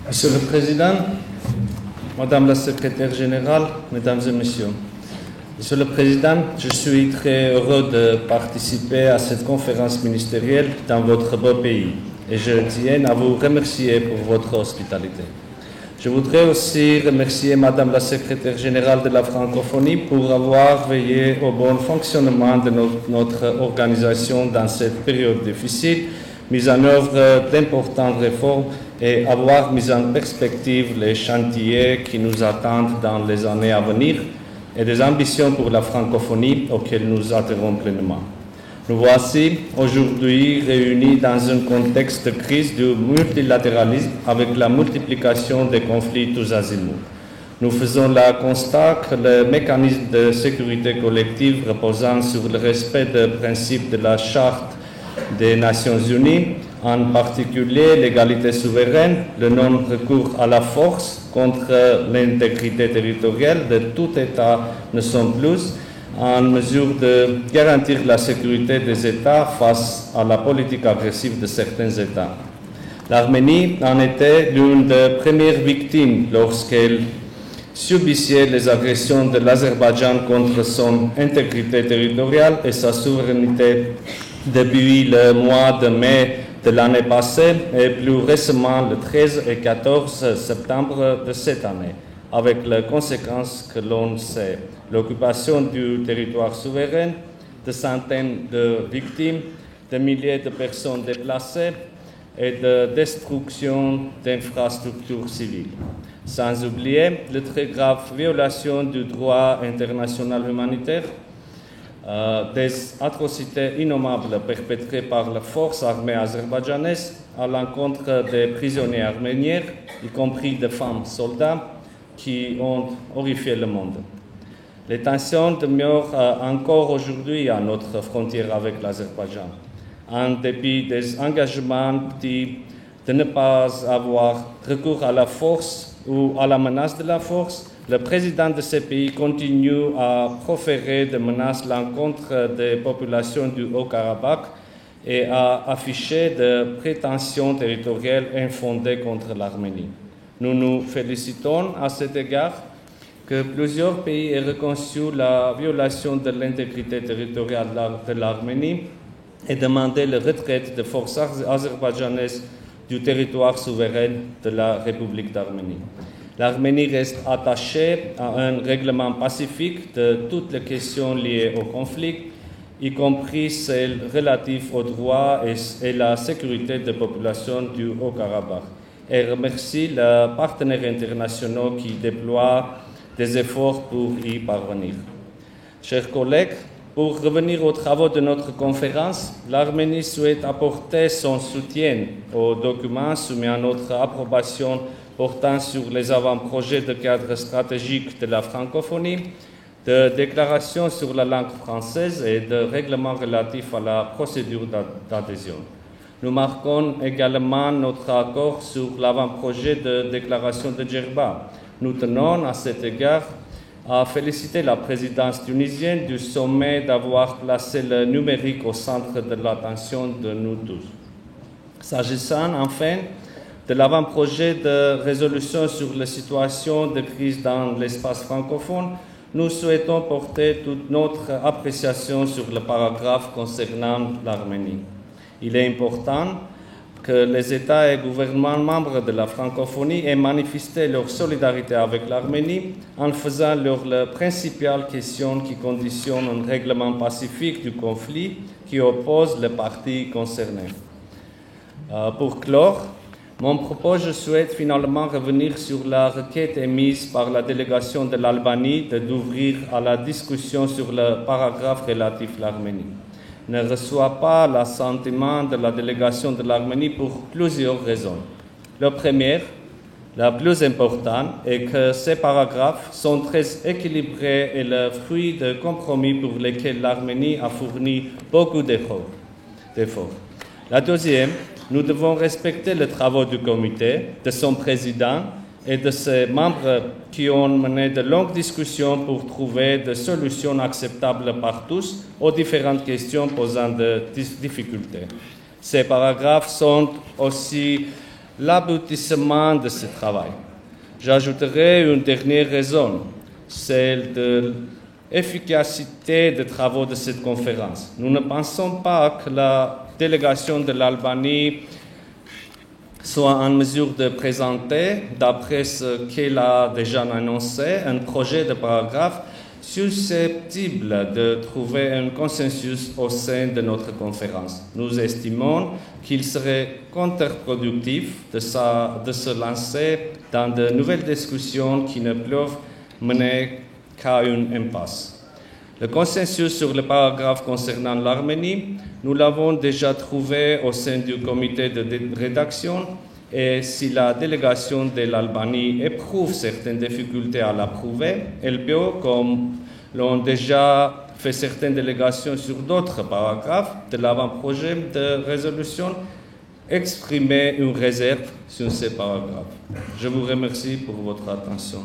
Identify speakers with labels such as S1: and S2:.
S1: Monsieur le Président, Madame la Secrétaire Générale, Mesdames et Messieurs, Monsieur le Président, je suis très heureux de participer à cette conférence ministérielle dans votre beau pays et je tiens à vous remercier pour votre hospitalité. Je voudrais aussi remercier Madame la Secrétaire Générale de la Francophonie pour avoir veillé au bon fonctionnement de notre organisation dans cette période difficile, mis en œuvre d'importantes réformes et avoir mis en perspective les chantiers qui nous attendent dans les années à venir et des ambitions pour la francophonie auxquelles nous adhérons pleinement. Nous voici aujourd'hui réunis dans un contexte de crise du multilatéralisme avec la multiplication des conflits tous azimuts. Nous faisons le constat que le mécanisme de sécurité collective reposant sur le respect des principes de la Charte des Nations Unies, en particulier l'égalité souveraine, le non-recours à la force contre l'intégrité territoriale de tout État ne sont plus en mesure de garantir la sécurité des États face à la politique agressive de certains États. L'Arménie en était l'une des premières victimes lorsqu'elle subissait les agressions de l'Azerbaïdjan contre son intégrité territoriale et sa souveraineté depuis le mois de mai de l'année passée et plus récemment le 13 et 14 septembre de cette année, avec les conséquences que l'on sait. L'occupation du territoire souverain, de centaines de victimes, de milliers de personnes déplacées et de destruction d'infrastructures civiles. Sans oublier les très graves violations du droit international humanitaire, des atrocités innommables perpétrées par les forces armées azerbaïdjanaises à l'encontre des prisonniers arméniens, y compris des femmes soldats, qui ont horrifié le monde. Les tensions demeurent encore aujourd'hui à notre frontière avec l'Azerbaïdjan. En dépit des engagements de ne pas avoir recours à la force ou à la menace de la force, le président de ce pays continue à proférer des menaces à l'encontre des populations du Haut-Karabakh et à afficher des prétentions territoriales infondées contre l'Arménie. Nous nous félicitons à cet égard que plusieurs pays aient reconnu la violation de l'intégrité territoriale de l'Arménie et demandé le retrait des forces azerbaïdjanaises du territoire souverain de la République d'Arménie. L'Arménie reste attachée à un règlement pacifique de toutes les questions liées au conflit, y compris celles relatives aux droits et la sécurité des populations du Haut-Karabakh, et remercie les partenaires internationaux qui déploient des efforts pour y parvenir. Chers collègues, pour revenir aux travaux de notre conférence, l'Arménie souhaite apporter son soutien aux documents soumis à notre approbation portant sur les avant-projets de cadre stratégique de la francophonie, de déclarations sur la langue française et de règlements relatifs à la procédure d'adhésion. Nous marquons également notre accord sur l'avant-projet de déclaration de Djerba. Nous tenons à cet égard à féliciter la présidence tunisienne du sommet d'avoir placé le numérique au centre de l'attention de nous tous. S'agissant enfin de l'avant-projet de résolution sur la situation de crise dans l'espace francophone, nous souhaitons porter toute notre appréciation sur le paragraphe concernant l'Arménie. Il est important que les États et gouvernements membres de la francophonie aient manifesté leur solidarité avec l'Arménie en faisant leur la principale question qui conditionne un règlement pacifique du conflit qui oppose les parties concernées. Pour clore mon propos, je souhaite finalement revenir sur la requête émise par la délégation de l'Albanie d'ouvrir à la discussion sur le paragraphe relatif à l'Arménie. Ne reçoit pas l'assentiment de la délégation de l'Arménie pour plusieurs raisons. La première, la plus importante, est que ces paragraphes sont très équilibrés et le fruit de compromis pour lesquels l'Arménie a fourni beaucoup d'efforts. La deuxième, nous devons respecter les travaux du comité, de son président et de ses membres qui ont mené de longues discussions pour trouver des solutions acceptables par tous aux différentes questions posant des difficultés. Ces paragraphes sont aussi l'aboutissement de ce travail. J'ajouterai une dernière raison, celle de l'efficacité des travaux de cette conférence. Nous ne pensons pas que la délégation de l'Albanie soit en mesure de présenter, d'après ce qu'elle a déjà annoncé, un projet de paragraphe susceptible de trouver un consensus au sein de notre conférence. Nous estimons qu'il serait contre-productif de se lancer dans de nouvelles discussions qui ne peuvent mener qu'à une impasse. Le consensus sur le paragraphe concernant l'Arménie, nous l'avons déjà trouvé au sein du comité de rédaction et si la délégation de l'Albanie éprouve certaines difficultés à l'approuver, elle peut, comme l'ont déjà fait certaines délégations sur d'autres paragraphes de l'avant-projet de résolution, exprimer une réserve sur ces paragraphes. Je vous remercie pour votre attention.